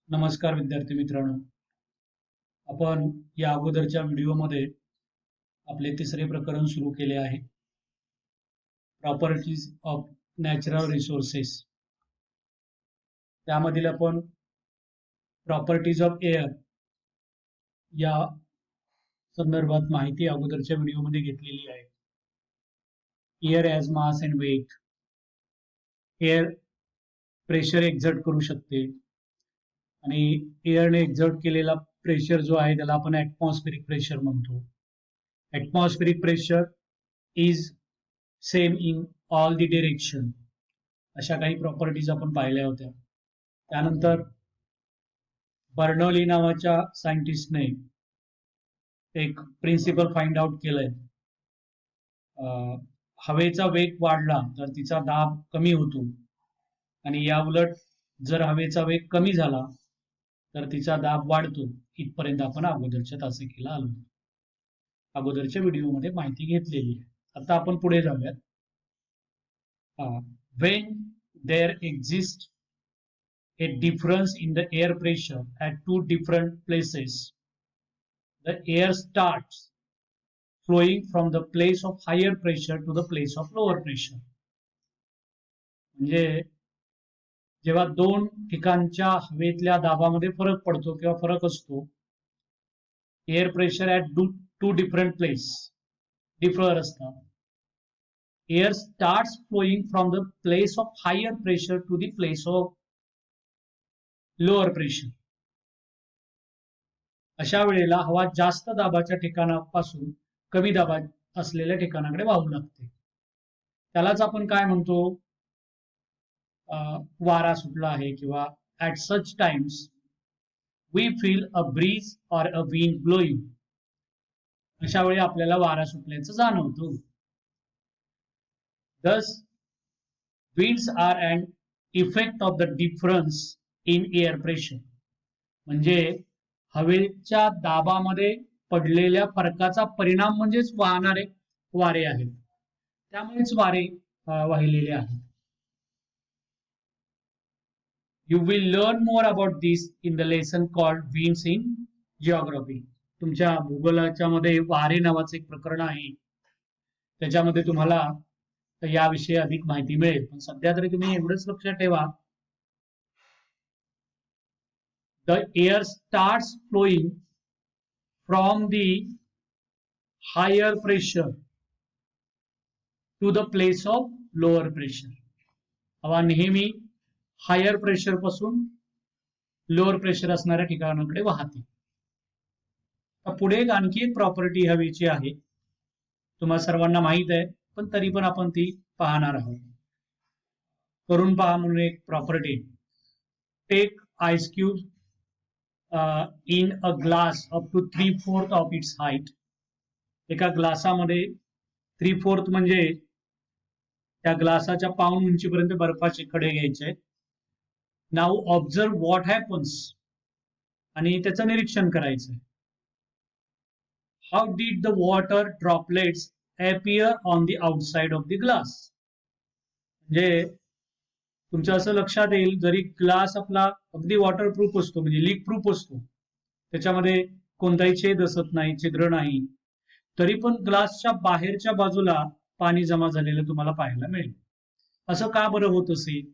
नमस्कार विद्यार्थी मित्रांनो. आपण या अगोदरच्या व्हिडिओमध्ये आपले तिसरे प्रकरण सुरू केले आहे. Properties of natural resources. त्यामधील आपण प्रॉपर्टीज ऑफ एअर या संदर्भात माहिती अगोदरच्या व्हिडिओमध्ये घेतलेली आहे. Air as mass and weight. Air pressure exert करू शकते आणि एअरने एक्झर्ट केलेला प्रेशर जो आहे त्याला आपण ॲटमॉस्फेरिक प्रेशर म्हणतो. Atmospheric pressure is same in all the direction. अशा काही प्रॉपर्टीज आपण पाहिल्या होत्या. त्यानंतर बर्नौली नावाच्या सायंटिस्टने एक प्रिन्सिपल फाइंड आउट केलंय. हवेचा वेग वाढला तर तिचा दाब कमी होतो आणि या उलट जर हवेचा वेग कमी झाला तर तिचा दाब वाढतो. इथपर्यंत आपण अगोदरच्या तासिकेला आलो, अगोदरच्या व्हिडिओमध्ये माहिती घेतलेली आहे. आता आपण पुढे जाऊयात. When there exists a difference in the air pressure at two different places, the air starts flowing from the place of higher pressure to the place of lower pressure. म्हणजे जेव्हा दोन ठिकाणच्या हवेतल्या दाबामध्ये फरक पडतो किंवा फरक असतो, air pressure at two different place differ असतात. Air starts flowing from the place of higher pressure to the place of lower pressure. अशा वेळेला हवा जास्त दाबाच्या ठिकाणापासून कमी दाबा असलेल्या ठिकाणाकडे वाहू लागते. त्यालाच आपण काय म्हणतो, वारा सुटला आहे किंवा at such times we feel a breeze or a wind blowing. अशा वेळी आपल्याला वारा सुटल्याचं जाणवतो. Thus, winds are an effect of the difference in air pressure. म्हणजे हवेच्या दाबामध्ये पडलेल्या फरकाचा परिणाम म्हणजेच वाहणारे वारे आहेत. त्यामुळेच वारे वाहिलेले आहेत. You will learn more about this in the lesson called winds in geography. तुमच्या भूगोलाच्या मध्ये वारे नावाचे एक प्रकरण आहे. त्याच्यामध्ये तुम्हाला याविषयी अधिक माहिती मिळेल. पण सध्या तरी तुम्ही एवढंच लक्षात ठेवा, the air starts flowing from the higher pressure to the place of lower pressure. हवा नेहमी हायर प्रेशर पासून लोअर प्रेशर असणाऱ्या ठिकाणाकडे वाहते. पुढे आणखी एक प्रॉपर्टी हवेची आहे, तुम्हाला सर्वांना माहित आहे, पण तरी पण आपण ती पाहणार आहोत. करून पहा म्हणून एक property. Take ice cube in a glass up to 3/4 of its height. एका ग्लासामध्ये 3/4 म्हणजे त्या ग्लासाच्या पाऊण उंचीपर्यंत बर्फाचे खडे घ्यायचे. Now observe what happens. आणि त्याचं निरीक्षण करायचं. How did the water droplets appear on the outside of the glass. म्हणजे तुमच्या असं लक्षात येईल, जरी ग्लास आपला अगदी वॉटरप्रूफ असतो, म्हणजे लीक प्रूफ असतो, त्याच्यामध्ये कोणताही छेद असत नाही, छिद्र नाही, तरी पण ग्लासच्या बाहेरच्या बाजूला पाणी जमा झालेलं तुम्हाला पाहायला मिळेल. असं का बरं होत असेल?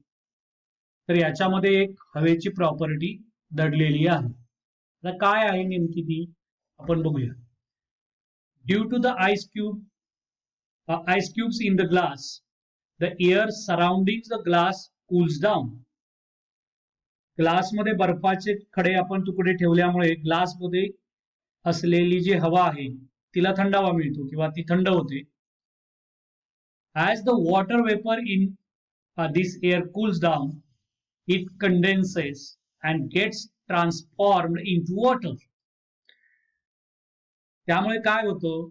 तर याच्यामध्ये एक हवेची प्रॉपर्टी दडलेली आहे. आता काय आहे नेमकी ती आपण बघूया. Due to the ice cubes in the glass, the air surrounding the glass cools down. ग्लासमध्ये बर्फाचे खडे आपण तुकडे ठेवल्यामुळे ग्लासमध्ये असलेली जी हवा आहे तिला थंडावा मिळतो किंवा ती थंड होते. As the water vapor in this air cools down, it condenses and gets transformed into water. त्यामुळे काय होतं,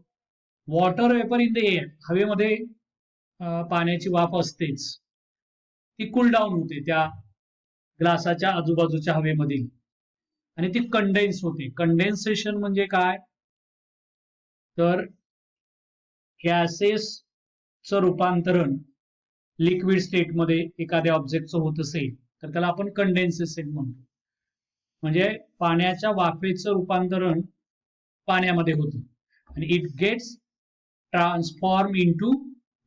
water vapour in the air, हवेमध्ये पाण्याची वाफ असतेच, ती कूल डाऊन होते त्या ग्लासाच्या आजूबाजूच्या हवेमध्ये आणि ती कंडेन्स होते. कंडेन्सेशन म्हणजे काय, तर गॅसेसचं रूपांतरण लिक्विड स्टेटमध्ये एखाद्या ऑब्जेक्टचं होत असेल तर त्याला आपण कंडेन्सेशन म्हणतो. म्हणजे पाण्याच्या वाफेचं रूपांतरण पाण्यामध्ये होतं आणि it gets transform into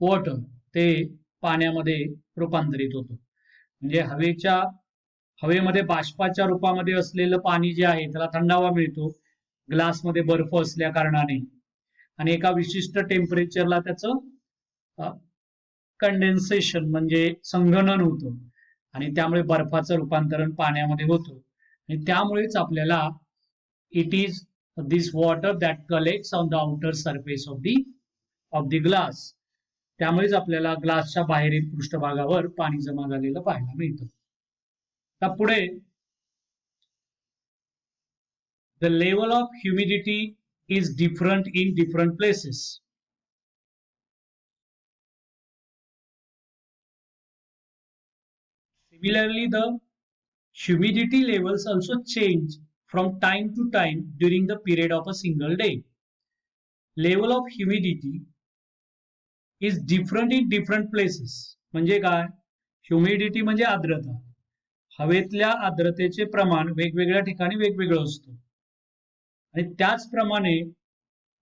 water, ते पाण्यामध्ये रूपांतरित होतं. म्हणजे हवेमध्ये बाष्पाच्या रूपामध्ये असलेलं पाणी जे आहे त्याला थंडावा मिळतो ग्लासमध्ये बर्फ असल्या कारणाने, आणि एका विशिष्ट टेम्परेचरला त्याचं कंडेन्सेशन म्हणजे संघनन होतं आणि त्यामुळे बर्फाचं रूपांतरण पाण्यामध्ये होतं. आणि त्यामुळेच आपल्याला it is this water that collects on the outer surface of the glass, त्यामुळेच आपल्याला ग्लासच्या बाहेरील पृष्ठभागावर पाणी जमा झालेलं पाहायला मिळतं. आता पुढे the level of humidity is different in different places. Similarly, the humidity levels also change from time to time during the period of a single day. Level of humidity is different in different places. म्हणजे काय? Humidity म्हणजे आर्द्रता. हवेतल्या आर्द्रतेचे प्रमाण वेगवेगळ्या ठिकाणी वेगवेगळं असतं आणि त्याचप्रमाणे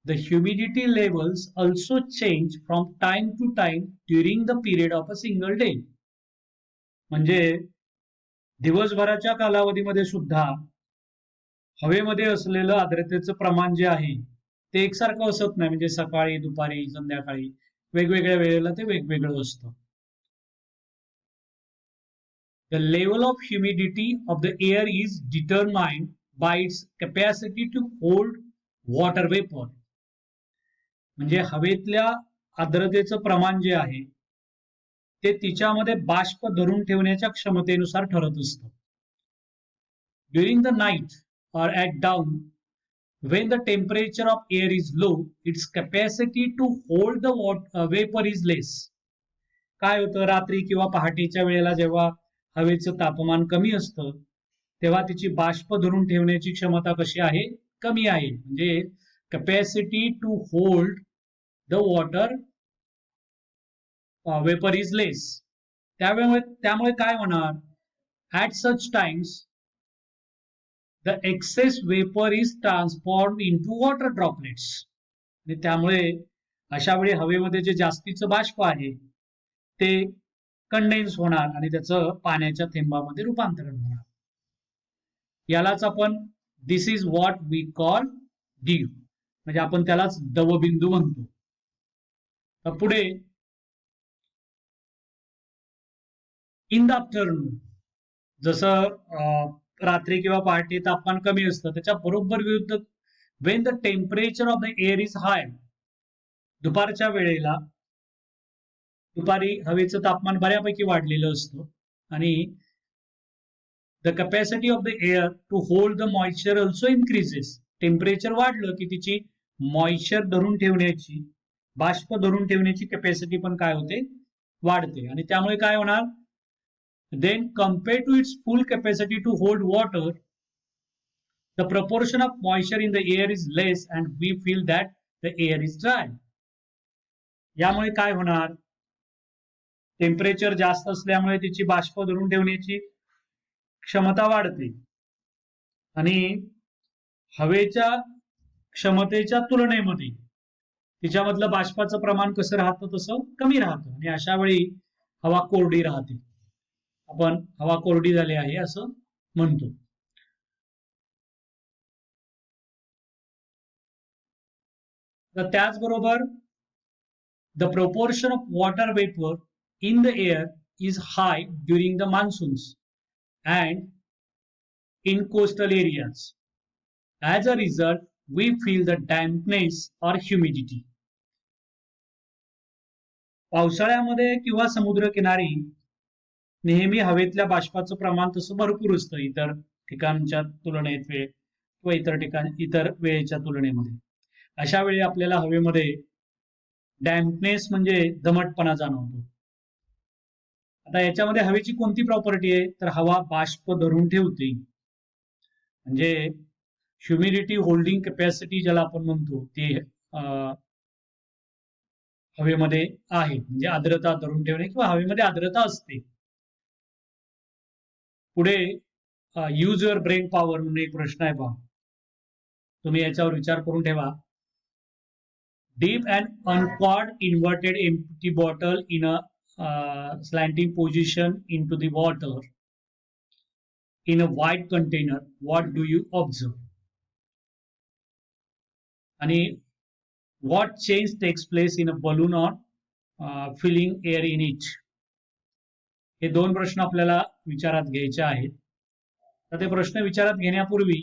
the humidity levels also change from time to time during the period of a single day. म्हणजे दिवसभराच्या कालावधीमध्ये सुद्धा हवेमध्ये असलेलं आर्द्रतेचं प्रमाण जे आहे ते एकसारखं असत नाही. म्हणजे सकाळी, दुपारी, संध्याकाळी वेगवेगळ्या वेळेला ते वेगवेगळं असतं. The level of humidity of the air is determined by its capacity to hold water vapor. म्हणजे हवेतल्या आर्द्रतेचं प्रमाण जे आहे ते तिच्यामध्ये बाष्प धरून ठेवण्याच्या क्षमतेनुसार ठरत असतं. During the night or at dawn, when the temperature of air is low, its capacity to hold the vapor is less. काय होतं, रात्री किंवा पहाटेच्या वेळेला जेव्हा हवेचं तापमान कमी असतं तेव्हा तिची बाष्प धरून ठेवण्याची क्षमता कशी आहे? कमी आहे. म्हणजे capacity to hold the water vapour is less. त्यामुळे काय होणार? At such times the excess vapor is transformed into water droplets. आणि त्यामुळे अशा वेळी हवेमध्ये जे जास्तीचं बाष्प आहे ते कंडेन्स होणार आणि त्याचं पाण्याच्या थेंबामध्ये रूपांतरण होणार. यालाच आपण this is what we call dew, म्हणजे आपण त्यालाच दवबिंदू म्हणतो. तर पुढे इन द आफ्टरनून, जसं रात्री किंवा पहाटे तापमान कमी असतं त्याच्या बरोबर विरुद्ध when the temperature of the air is high, दुपारच्या वेळेला दुपारी हवेचं तापमान बऱ्यापैकी वाढलेलं असतं आणि the capacity of the air to hold the moisture also increases. Temperature वाढलं की तिची मॉइश्चर धरून ठेवण्याची, बाष्प धरून ठेवण्याची कॅपॅसिटी पण काय होते? वाढते. आणि त्यामुळे काय होणार? Then compared to its full capacity to hold water, the proportion of moisture in the air is less and we feel that the air is dry. यामुळे काय होणार? टेम्परेचर जास्त असल्यामुळे तिची बाष्प धरून ठेवण्याची क्षमता वाढते आणि हवेच्या क्षमतेच्या तुलनेमध्ये तिच्यामधलं बाष्पाचं प्रमाण कसं राहतं? तसं कमी राहतं आणि अशा वेळी हवा कोरडी राहते. आपण हवा कोरडी झाली आहे असं म्हणतो. तर त्याचबरोबर the proportion of water vapour in the air is high during the monsoons and in coastal areas. As a result we feel the dampness or humidity. पावसाळ्यामध्ये किंवा समुद्रकिनारी नेहमी हवेतल्या बाष्पाचं प्रमाण तसं भरपूर असतं इतर ठिकाणच्या तुलनेत किंवा इतर वेळेच्या तुलनेमध्ये. अशा वेळी आपल्याला हवेमध्ये डॅम्पनेस म्हणजे दमटपणा जाणवतो. आता याच्यामध्ये हवेची कोणती प्रॉपर्टी आहे? तर हवा बाष्प धरून ठेवते, म्हणजे ह्युमिडिटी होल्डिंग कॅपॅसिटी ज्याला आपण म्हणतो ते हवेमध्ये आहे. म्हणजे आर्द्रता धरून ठेवणे किंवा हवेमध्ये आर्द्रता असते. पुढे यूज युअर ब्रेन पॉवर म्हणून एक प्रश्न आहे पहा, तुम्ही याच्यावर विचार करून ठेवा. Dip an uncorked inverted empty bottle in a slanting position into the water in a white container. What do you observe? And what change takes place in a balloon on filling air in it? हे दोन प्रश्न आपल्याला विचारात घ्यायचे आहेत. तर ते प्रश्न विचारात घेण्यापूर्वी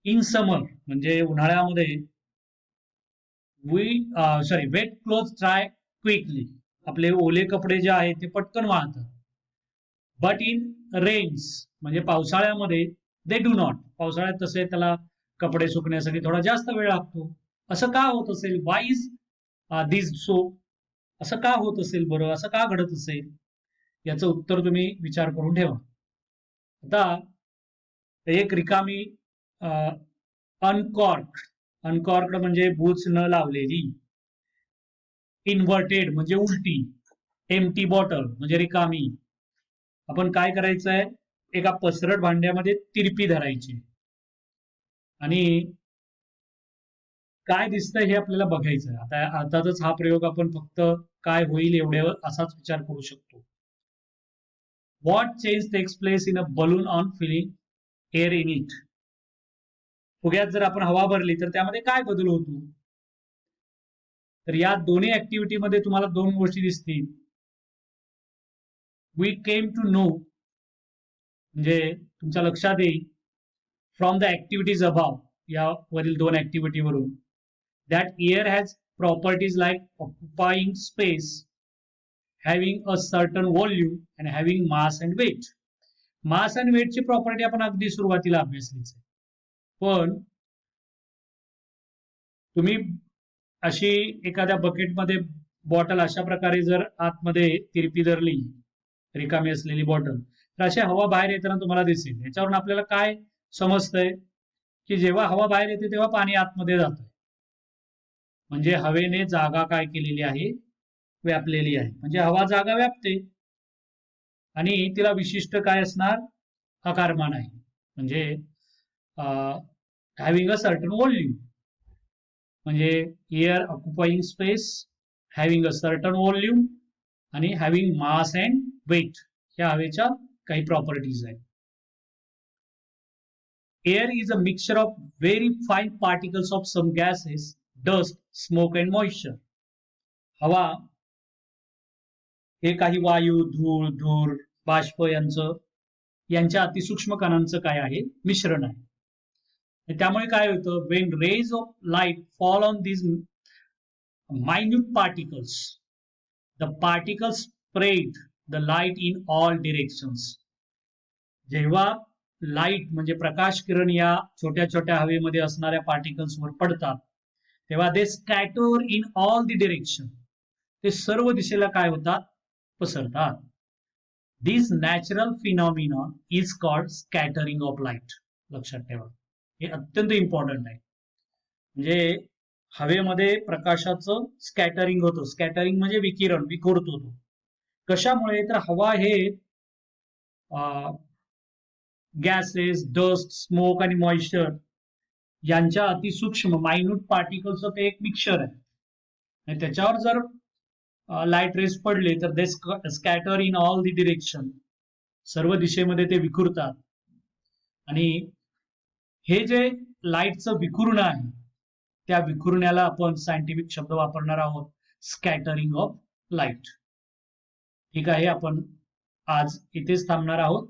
इन समर म्हणजे उन्हाळ्यामध्ये वेट क्लोथ ड्राय क्विकली, आपले ओले कपडे जे आहेत ते पटकन वाळतात. बट इन रेन्स म्हणजे पावसाळ्यामध्ये दे डू नॉट, पावसाळ्यात तसे त्याला कपडे सुकण्यासाठी थोडा जास्त वेळ लागतो. असं का होत असेल? Y is this so? असं का होत असेल बरं? असं का घडत असेल? याचं उत्तर तुम्ही विचार करून ठेवा. आता एक रिकामी अनकॉर्क्ड म्हणजे बूच न लावलेली, इन्व्हर्टेड म्हणजे उलटी, एम्प्टी बॉटल म्हणजे रिकामी. आपण काय करायचंय, एका पसरट भांड्यामध्ये तिरपी धरायची आणि काय दिसतंय हे आपल्याला बघायचं. आता अर्थातच हा प्रयोग आपण फक्त काय होईल एवढ्यावर असाच विचार करू शकतो. What change takes place in a balloon on filling air in it? फुग्यात जर आपण हवा भरली तर त्यामध्ये काय बदल होतो? तर या दोन्ही ऍक्टिव्हिटी मध्ये तुम्हाला दोन गोष्टी दिसतील. वी केम टू नो म्हणजे तुमच्या लक्षात येईल फ्रॉम द ऍक्टिव्हिटीज अबाव, या वरील दोन ऍक्टिव्हिटी वरून, that air has properties like occupying space, having a certain volume and having mass and weight. Mass and वेटची प्रॉपर्टी आपण अगदी सुरुवातीला अभ्यासलीच आहे. पण तुम्ही अशी एखाद्या बकेटमध्ये बॉटल अशा प्रकारे जर आतमध्ये तिरपी धरली, रिकामी असलेली बॉटल, तर अशी हवा बाहेर येताना तुम्हाला दिसेल. याच्यावरून आपल्याला काय समजतंय की जेव्हा हवा बाहेर येते तेव्हा पाणी आतमध्ये जातं, म्हणजे हवेने जागा काय केलेली आहे, व्यापलेली आहे. म्हणजे हवा जागा व्यापते आणि तिला विशिष्ट काय असणार, आकारमान आहे. म्हणजे हॅव्हिंग अ सर्टन व्हॉल्यूम म्हणजे air occupying space, having a certain volume आणि हॅव्हिंग मास अँड वेट, ह्या हवेच्या काही प्रॉपर्टीज आहेत. Air is a mixture of very fine particles of some gases, dust, smoke and moisture. हवा हे काही वायू, धूर, बाष्प यांच्या अतिसूक्ष्म कणांचं काय आहे, मिश्रण आहे. त्यामुळे काय होतं, when rays of light fall on this minute particles, the particles spread the light in all directions. जेव्हा लाईट म्हणजे प्रकाश किरण या छोट्या छोट्या हवेमध्ये असणाऱ्या पार्टिकल्स वर पडतात तेव्हा they scatter in all the direction, ते सर्व दिशेला काय होतात, पसरतात. This natural phenomenon is called scattering of light. लक्षात ठेवा, हे अत्यंत इम्पॉर्टंट आहे. म्हणजे हवेमध्ये प्रकाशाचं स्कॅटरिंग होतं. स्कॅटरिंग म्हणजे विकिरण, विखुरतो तो. कशामुळे? तर हवा हे गॅसेस, डस्ट, स्मोक आणि मॉइश्चर यांच्या अतिसूक्ष्म मायन्यूट पार्टिकलचं ते एक मिक्सचर आहे. आणि त्याच्यावर जर लाईट रेस पडले तर they scatter in all the direction, सर्व दिशेमध्ये ते विखुरतात. आणि हे जे लाईटचं विखुरणं आहे, त्या विखुरण्याला आपण सायंटिफिक शब्द वापरणार आहोत, स्कॅटरिंग ऑफ लाईट. ठीक आहे, आपण आज इथेच थांबणार आहोत.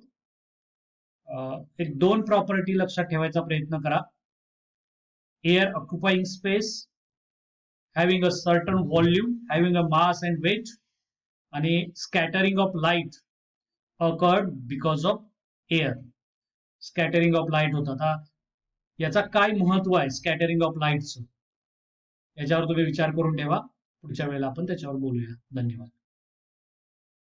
एक दोन प्रॉपर्टी लक्षात ठेवायचा प्रयत्न करा. Air occupying space, having a certain volume, having a mass and weight, आणि scattering of light occurred because of air. Scattering of light होतात. याचा काय महत्व आहे स्कॅटरिंग ऑफ लाईटचं, याच्यावर तुम्ही विचार करून ठेवा. पुढच्या वेळेला आपण त्याच्यावर बोलूया. धन्यवाद.